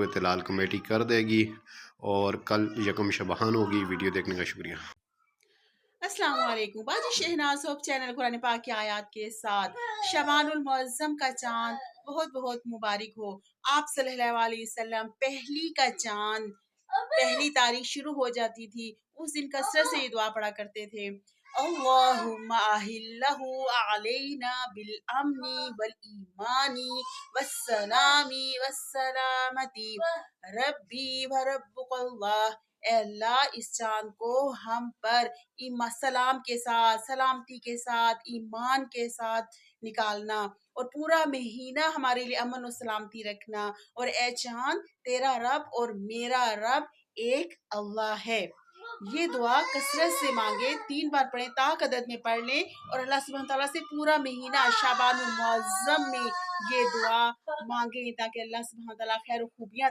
اطلاع کمیٹی کر دے گی، اور کل یکم شبہان ہوگی۔ ویڈیو دیکھنے کا شکریہ۔ السلام علیکم۔ باجی شہناز ہوپ چینل قرآن پاک کی آیات کے ساتھ شبان المعظم کا چاند بہت بہت مبارک ہو۔ آپ صلی اللہ علیہ وسلم پہلی کا چاند پہلی تاریخ شروع ہو جاتی تھی، اس دن کثرت سے یہ دعا پڑھا کرتے تھے، اللہم اہلہ علینا بالامن والایمان والسلام والسلامتی ربی و ربک اللہ۔ اے اللہ اس چاند کو ہم پر سلام کے ساتھ، سلامتی کے ساتھ، ایمان کے ساتھ نکالنا، اور پورا مہینہ ہمارے لیے امن و سلامتی رکھنا، اور اے چاند تیرا رب اور میرا رب ایک اللہ ہے۔ یہ دعا کثرت سے مانگے، 3 بار پڑھیں، طاق عدد میں پڑھ لیں، اور اللہ سبحانہ تعالیٰ سے پورا مہینہ شعبان المعظم میں یہ دعا مانگیں تاکہ اللہ سبحانہ تعالیٰ خیر و خوبیاں